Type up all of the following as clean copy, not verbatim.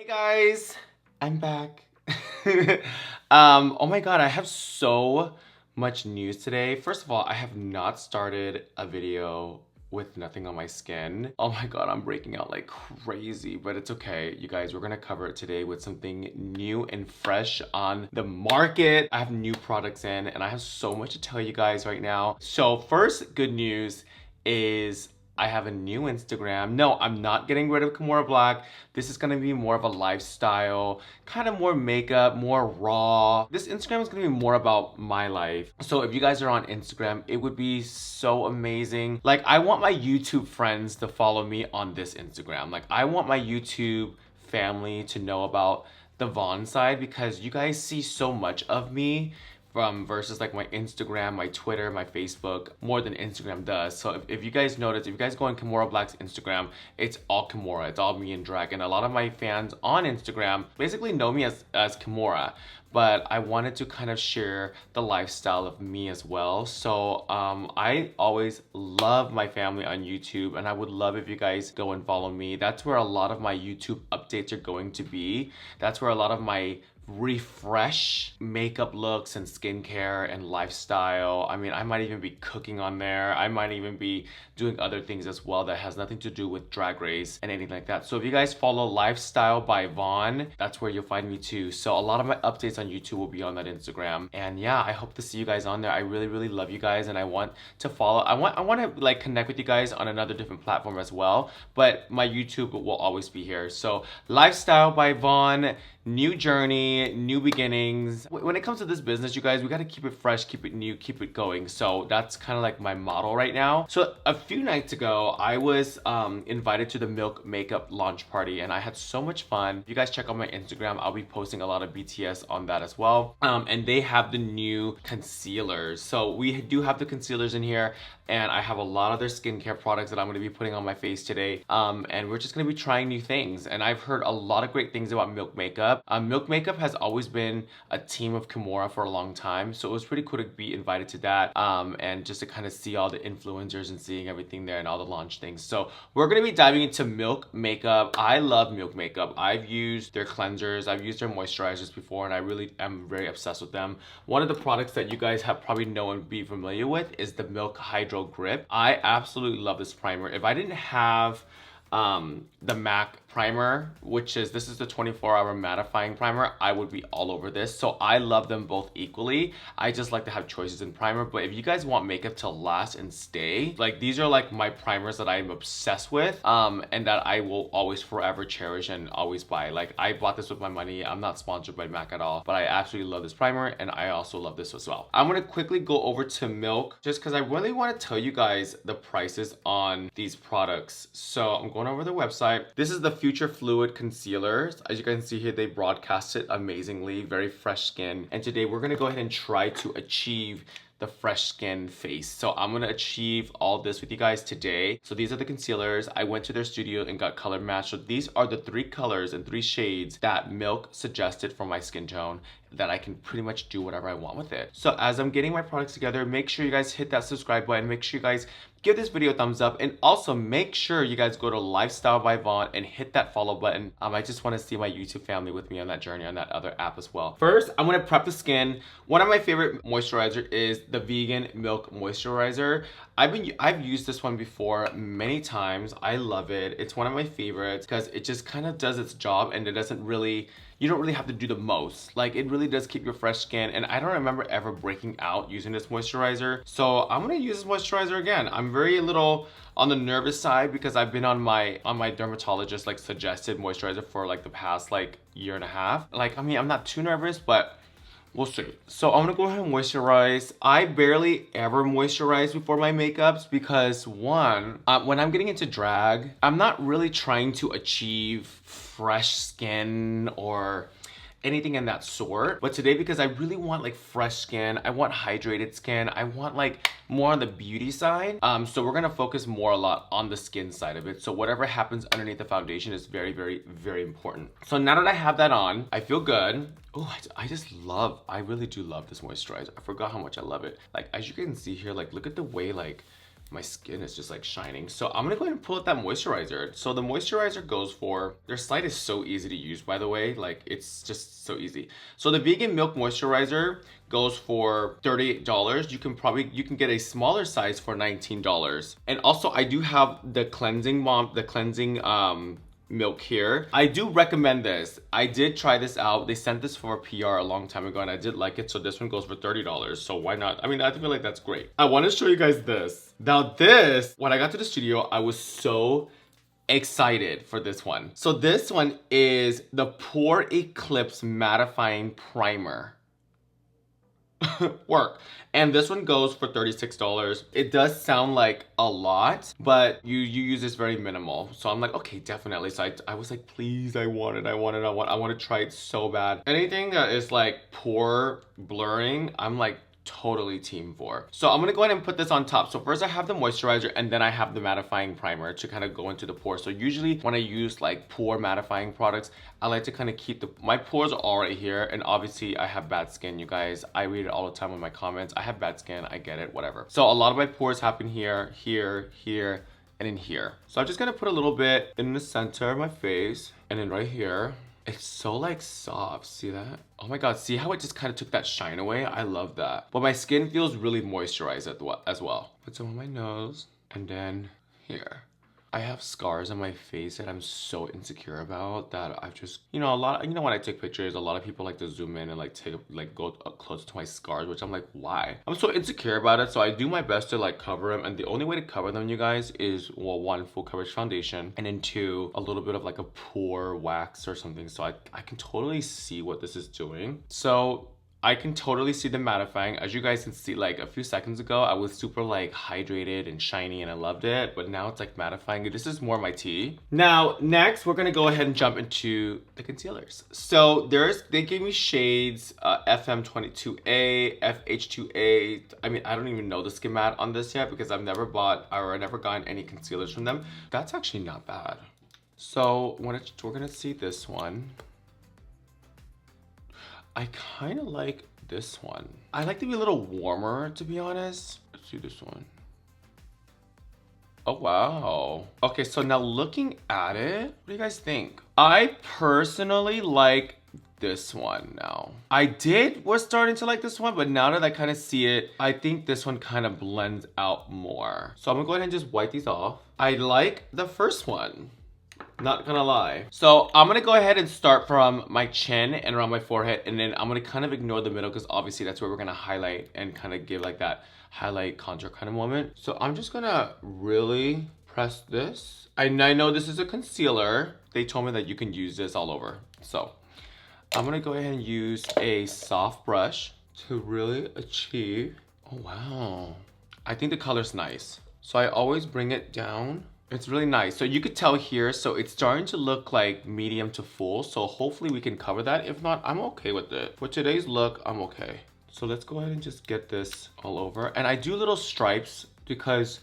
Guys, I'm back. Oh my god, I have so much news today. First of all, I have not started a video with nothing on my skin. Oh my god, I'm breaking out like crazy, but it's okay. You guys, we're gonna cover it today with something new and fresh on the market. I have new products in and I have so much to tell you guys right now. So first good news is I have a new Instagram. No, I'm not getting rid of Kimora Blac. This is gonna be more of a lifestyle, kind of more makeup, more raw. This Instagram is gonna be more about my life. So if you guys are on Instagram, it would be so amazing. Like, I want my YouTube friends to follow me on this Instagram. Like, I want my YouTube family to know about the Vaughn side because you guys see so much of me versus like my Instagram, my Twitter, my Facebook, more than Instagram does. So if you guys notice, if you guys go on Kimora Blac's Instagram, it's all Kimora, it's all me and drag. And a lot of my fans on Instagram basically know me as Kimora. But I wanted to kind of share the lifestyle of me as well. So I always love my family on YouTube and I would love if you guys go and follow me. That's where a lot of my YouTube updates are going to be. That's where a lot of my refresh makeup looks and skincare and lifestyle. I mean, I might even be cooking on there. I might even be doing other things as well that has nothing to do with Drag Race and anything like that. So if you guys follow Lifestyle by Vaughn, that's where you'll find me too. So a lot of my updates on YouTube will be on that Instagram. And yeah, I hope to see you guys on there. I really love you guys and I want to follow. I want to like connect with you guys on another different platform as well. But my YouTube will always be here. So Lifestyle by Vaughn, new journey, new beginnings. When it comes to this business, you guys, we got to keep it fresh, keep it new, keep it going. So that's kind of like my motto right now. So a few nights ago, I was invited to the Milk makeup launch party and I had so much fun. If you guys check out my Instagram, I'll be posting a lot of BTS on that as well. And they have the new concealers. So we do have the concealers in here and I have a lot of their skincare products that I'm going to be putting on my face today. And we're just going to be trying new things. And I've heard a lot of great things about Milk makeup. Milk makeup has always been a team of Kimora for a long time. So it was pretty cool to be invited to that and just to kind of see all the influencers and seeing everything there and all the launch things. So we're going to be diving into Milk makeup. I love Milk makeup. I've used their cleansers. I've used their moisturizers before and I really am very obsessed with them. One of the products that you guys have probably know and be familiar with is the Milk Hydro Grip. I absolutely love this primer. If I didn't have the MAC primer, which is this is the 24-hour mattifying primer, I would be all over this. So I love them both equally. I just like to have choices in primer, but if you guys want makeup to last and stay, like these are like my primers that I'm obsessed with and that I will always forever cherish and always buy. Like I bought this with my money. I'm not sponsored by MAC at all, but I absolutely love this primer and I also love this as well. I'm gonna quickly go over to Milk just because I really want to tell you guys the prices on these products. So I'm going over their website. This is the Future Fluid Concealer. As you can see here, they broadcast it amazingly, very fresh skin. And today we're gonna go ahead and try to achieve the fresh skin face. So I'm gonna achieve all this with you guys today. So these are the concealers. I went to their studio and got color matched. So these are the 3 colors and 3 shades that Milk suggested for my skin tone that I can pretty much do whatever I want with it. So as I'm getting my products together, make sure you guys hit that subscribe button. Make sure you guys give this video a thumbs up and also make sure you guys go to Lifestyle by Vaughn and hit that follow button. I just want to see my YouTube family with me on that journey on that other app as well. First, I'm going to prep the skin. One of my favorite moisturizer is the Vegan Milk Moisturizer. I've used this one before many times. I love it. It's one of my favorites because it just kind of does its job and it doesn't really, you don't really have to do the most. Like it really does keep your fresh skin and I don't remember ever breaking out using this moisturizer. So I'm gonna use this moisturizer again. I'm very a little on the nervous side because I've been on my dermatologist like suggested moisturizer for like the past like year and a half. Like, I mean, I'm not too nervous, but we'll see. So I'm gonna go ahead and moisturize. I barely ever moisturize before my makeups because one, when I'm getting into drag, I'm not really trying to achieve fresh skin or anything in that sort. But today, because I really want like fresh skin, I want hydrated skin, I want like more on the beauty side. So we're gonna focus more a lot on the skin side of it. So whatever happens underneath the foundation is very important. So now that I have that on, I feel good. Oh, I really do love this moisturizer. I forgot how much I love it. Like, as you can see here, like, look at the way, like, my skin is just like shining. So I'm gonna go ahead and pull out that moisturizer. So the moisturizer goes for, their site is so easy to use, by the way, like it's just so easy. So the vegan milk moisturizer goes for $38. You can get a smaller size for $19. And also I do have the cleansing milk here. I do recommend this. I did try this out. They sent this for a PR a long time ago and I did like it. So this one goes for $30. So why not? I mean, I feel like that's great. I want to show you guys this. Now this, when I got to the studio, I was so excited for this one. So this one is the Pore Eclipse Mattifying Primer. Work. And this one goes for $36. It does sound like a lot, but you use this very minimal. So I'm like, okay, definitely. So I was like, please, I want to try it so bad. Anything that is like pore blurring, I'm like totally team for. So I'm gonna go ahead and put this on top. So first I have the moisturizer and then I have the mattifying primer to kind of go into the pores. So usually when I use like pore mattifying products, I like to kind of keep my pores are already here, and obviously I have bad skin, you guys. I read it all the time in my comments. I have bad skin, I get it, whatever. So a lot of my pores happen here, here, here, and in here. So I'm just gonna put a little bit in the center of my face and then right here. It's so like soft, see that? Oh my God, see how it just kind of took that shine away? I love that. But my skin feels really moisturized as well. Put some on my nose and then here. I have scars on my face that I'm so insecure about that I've just, you know, when I take pictures, a lot of people like to zoom in and go up close to my scars, which I'm like, why? I'm so insecure about it. So I do my best to like cover them. And the only way to cover them, you guys, is, well, one, full coverage foundation, and then two, a little bit of like a pore wax or something. So I can totally see what this is doing. So I can totally see the mattifying. As you guys can see, like a few seconds ago, I was super like hydrated and shiny and I loved it. But now it's like mattifying. This is more my tea. Now, next, we're gonna go ahead and jump into the concealers. So they gave me shades FM22A, FH2A. I mean, I don't even know the schematic on this yet because I've never bought or I never gotten any concealers from them. That's actually not bad. So we're gonna see this one. I kind of like this one. I like to be a little warmer, to be honest. Let's do this one. Oh, wow. Okay, so now looking at it, what do you guys think? I personally like this one now. Was starting to like this one, but now that I kind of see it, I think this one kind of blends out more. So I'm gonna go ahead and just wipe these off. I like the first one. Not gonna lie. So I'm gonna go ahead and start from my chin and around my forehead, and then I'm gonna kind of ignore the middle because obviously that's where we're gonna highlight and kind of give like that highlight contour kind of moment. So I'm just gonna really press this. I know this is a concealer. They told me that you can use this all over. So I'm gonna go ahead and use a soft brush to really achieve. Oh wow. I think the color's nice. So I always bring it down. It's really nice. So you could tell here, so it's starting to look like medium to full. So hopefully we can cover that. If not, I'm okay with it. For today's look, I'm okay. So let's go ahead and just get this all over. And I do little stripes because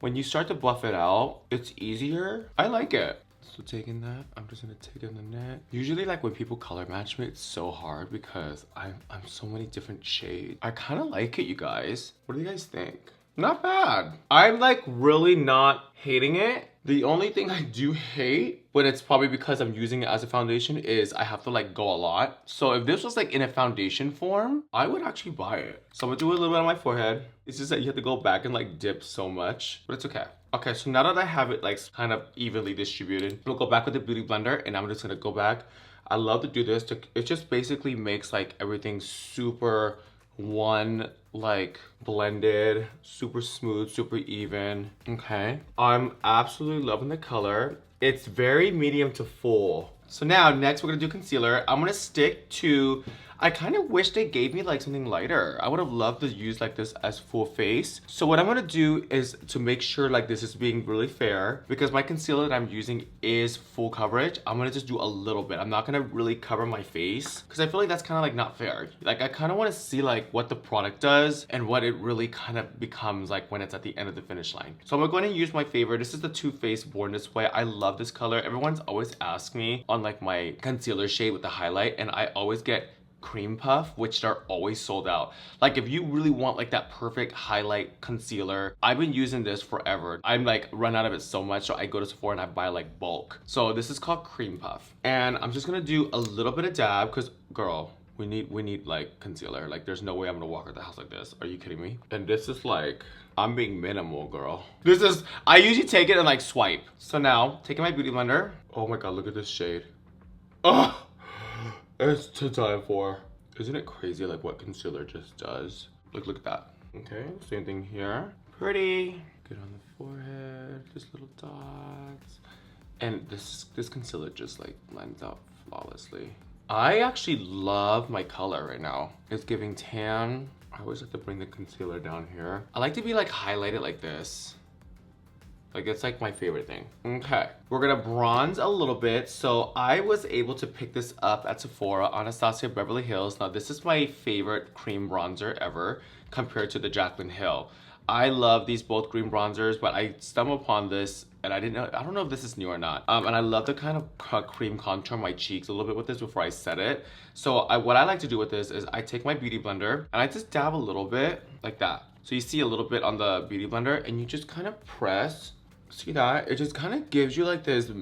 when you start to buff it out, it's easier. I like it. So taking that, I'm just gonna take it on the neck. Usually like when people color match me, it's so hard because I'm so many different shades. I kind of like it, you guys. What do you guys think? Not bad. I'm like really not hating it. The only thing I do hate, but it's probably because I'm using it as a foundation, is I have to like go a lot. So if this was like in a foundation form, I would actually buy it. So I'm gonna do a little bit on my forehead. It's just that you have to go back and like dip so much, but it's okay. Okay, so now that I have it like kind of evenly distributed, I'm gonna go back with the Beauty Blender and I'm just gonna go back. I love to do this. It just basically makes like everything super one, like blended, super smooth, super even. Okay, I'm absolutely loving the color. It's very medium to full. So now next we're gonna do concealer. I'm gonna stick to, I kind of wish they gave me like something lighter. I would have loved to use like this as full face. So what I'm gonna do is to make sure like this is being really fair, because my concealer that I'm using is full coverage. I'm gonna just do a little bit. I'm not gonna really cover my face because I feel like that's kind of like not fair. Like I kind of want to see like what the product does and what it really kind of becomes like when it's at the end of the finish line. So I'm going to use my favorite. This is the Too Faced Born This Way. I love this color. Everyone's always asked me on like my concealer shade with the highlight, and I always get Cream Puff, which they're always sold out. Like if you really want like that perfect highlight concealer, I've been using this forever. I'm like run out of it so much, so I go to Sephora and I buy like bulk. So this is called Cream Puff. And I'm just gonna do a little bit of dab because girl, we need like concealer. Like there's no way I'm gonna walk out the house like this. Are you kidding me? And this is like, I'm being minimal, girl. This is, I usually take it and like swipe. So now, taking my beauty blender. Oh my God, look at this shade. Oh, it's to die for. Isn't it crazy like what concealer just does? Look at that. Okay, same thing here. Pretty. Good on the forehead, just little dots. And this concealer just like blends out flawlessly. I actually love my color right now. It's giving tan. I always like to bring the concealer down here. I like to be like highlighted like this. Like it's like my favorite thing. Okay, we're gonna bronze a little bit. So I was able to pick this up at Sephora, Anastasia Beverly Hills. Now this is my favorite cream bronzer ever compared to the Jaclyn Hill. I love these both green bronzers, but I stumbled upon this and I don't know if this is new or not. And I love the kind of cream contour my cheeks a little bit with this before I set it. So what I like to do with this is I take my beauty blender and I just dab a little bit like that. So you see a little bit on the beauty blender and you just kind of press. See that? It just kind of gives you like this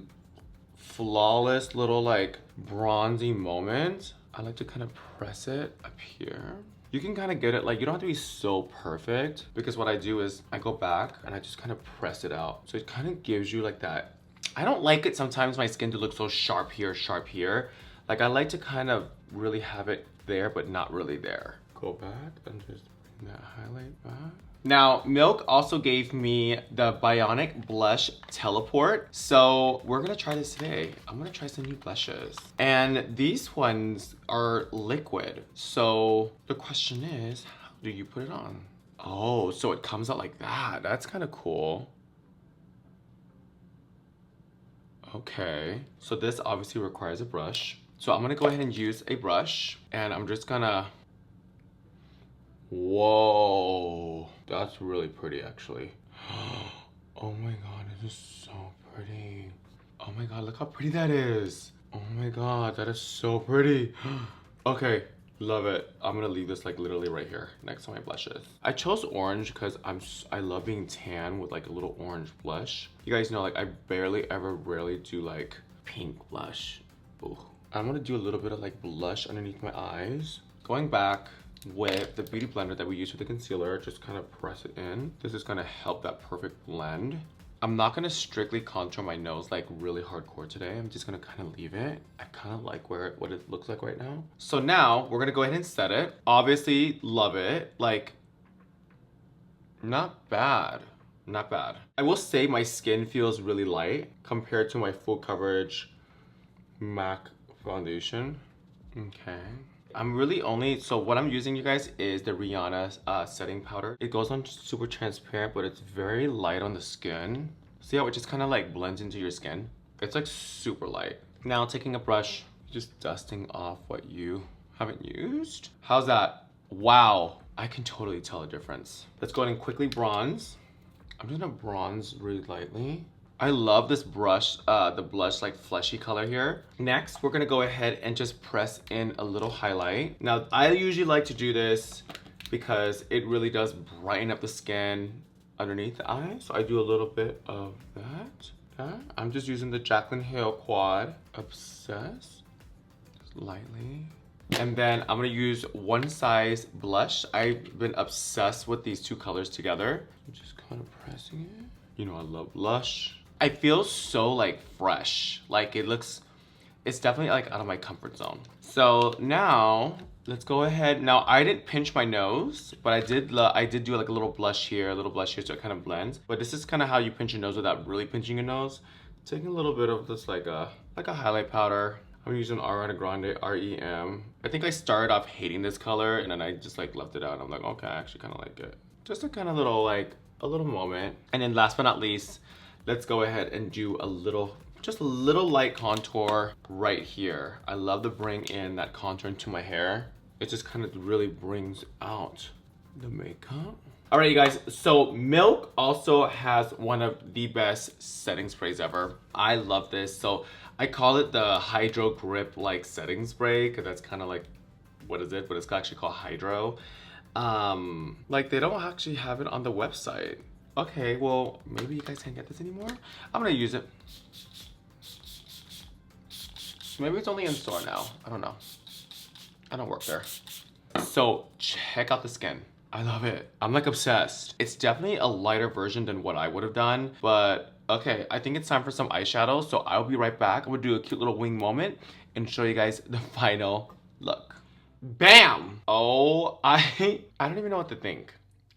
flawless little like bronzy moment. I like to kind of press it up here. You can kind of get it, like you don't have to be so perfect because what I do is I go back and I just kind of press it out. So it kind of gives you like that. I don't like it sometimes my skin to look so sharp here, sharp here. Like I like to kind of really have it there, but not really there. Go back and just bring that highlight back. Now, Milk also gave me the Bionic Blush Teleport. So we're gonna try this today. I'm gonna try some new blushes. And these ones are liquid. So the question is, how do you put it on? Oh, so it comes out like that. That's kind of cool. Okay, so this obviously requires a brush. So I'm gonna go ahead and use a brush and I'm just gonna, whoa, that's really pretty actually. Oh my God, this is so pretty. Oh my God, look how pretty that is. Oh my God, that is so pretty. Okay, love it. I'm gonna leave this like literally right here next to my blushes. I chose orange because I love being tan with like a little orange blush. You guys know like I rarely do like pink blush. Ooh. I'm gonna do a little bit of like blush underneath my eyes. Going back with the beauty blender that we use for the concealer, just kind of press it in. This is gonna help that perfect blend. I'm not gonna strictly contour my nose like really hardcore today. I'm just gonna kind of leave it. I kind of like what it looks like right now. So now we're gonna go ahead and set it. Obviously love it. Like, not bad. Not bad. I will say my skin feels really light compared to my full coverage MAC foundation. Okay. I'm really only, so what I'm using, you guys, is the Rihanna setting powder. It goes on super transparent, but it's very light on the skin. See how it just kind of like blends into your skin? It's like super light. Now taking a brush, just dusting off what you haven't used. How's that? Wow, I can totally tell a difference. Let's go ahead and quickly bronze. I'm just gonna bronze really lightly. I love this brush, the blush like fleshy color here. Next, we're gonna go ahead and just press in a little highlight. Now, I usually like to do this because it really does brighten up the skin underneath the eye. So I do a little bit of that. Okay. I'm just using the Jaclyn Hill Quad Obsess, just lightly. And then I'm gonna use One Size blush. I've been obsessed with these two colors together. I'm just kind of pressing it. You know I love blush. I feel so like fresh. Like it's definitely like out of my comfort zone. So now let's go ahead. Now I didn't pinch my nose, but I did do like a little blush here, so it kind of blends. But this is kind of how you pinch your nose without really pinching your nose. Taking a little bit of this like a highlight powder. I'm using Ariana Grande REM. I think I started off hating this color and then I just like left it out. I'm like, okay, I actually kind of like it. Just a kind of little like a little moment. And then last but not least, let's go ahead and do just a little light contour right here. I love to bring in that contour into my hair. It just kind of really brings out the makeup. All right, you guys, so Milk also has one of the best setting sprays ever. I love this. So I call it the Hydro Grip like setting spray because that's kind of like what is it, but it's actually called Hydro. Like they don't actually have it on the website. Okay, well, maybe you guys can't get this anymore. I'm gonna use it. Maybe it's only in store now. I don't know. I don't work there. So check out the skin. I love it. I'm like obsessed. It's definitely a lighter version than what I would have done, but okay, I think it's time for some eyeshadow. So I'll be right back. I'm gonna do a cute little wing moment and show you guys the final look. Bam! Oh, I don't even know what to think.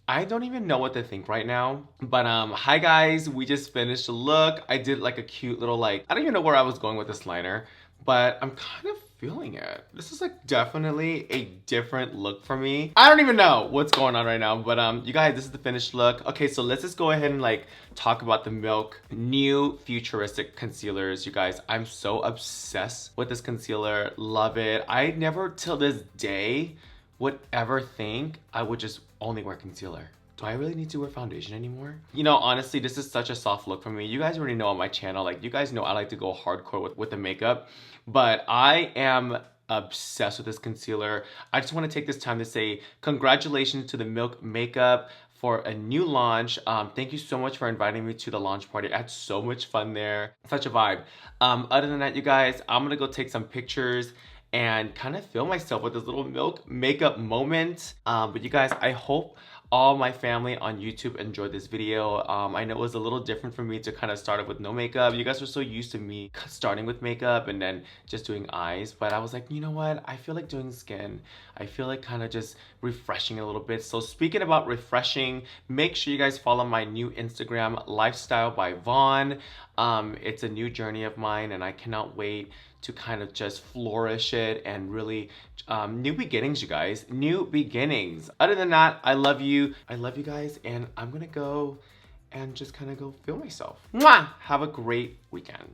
I don't even know what to think right now. But hi guys, we just finished the look. I did like a cute little like, I don't even know where I was going with this liner, but I'm kind of feeling it. This is like definitely a different look for me. I don't even know what's going on right now, but you guys, this is the finished look. Okay, so let's just go ahead and like talk about the Milk new futuristic concealers. You guys, I'm so obsessed with this concealer. Love it. I never till this day would ever think I would just only wear concealer. Do I really need to wear foundation anymore? You know, honestly, this is such a soft look for me. You guys already know on my channel, like you guys know I like to go hardcore with the makeup, but I am obsessed with this concealer. I just want to take this time to say congratulations to the Milk makeup for a new launch. Thank you so much for inviting me to the launch party. I had so much fun there. Such a vibe. Other than that, you guys, I'm gonna go take some pictures and kind of film myself with this little Milk makeup moment. But you guys, I hope all my family on YouTube enjoyed this video. I know it was a little different for me to kind of start it with no makeup. You guys are so used to me starting with makeup and then just doing eyes, but I was like, you know what? I feel like doing skin. I feel like kind of just refreshing a little bit. So speaking about refreshing, make sure you guys follow my new Instagram, Lifestyle by Vaughn. It's a new journey of mine and I cannot wait to kind of just flourish it and really new beginnings, you guys. New beginnings. Other than that, I love you. I love you guys, and I'm gonna go and just kind of go feel myself. Mwah! Have a great weekend.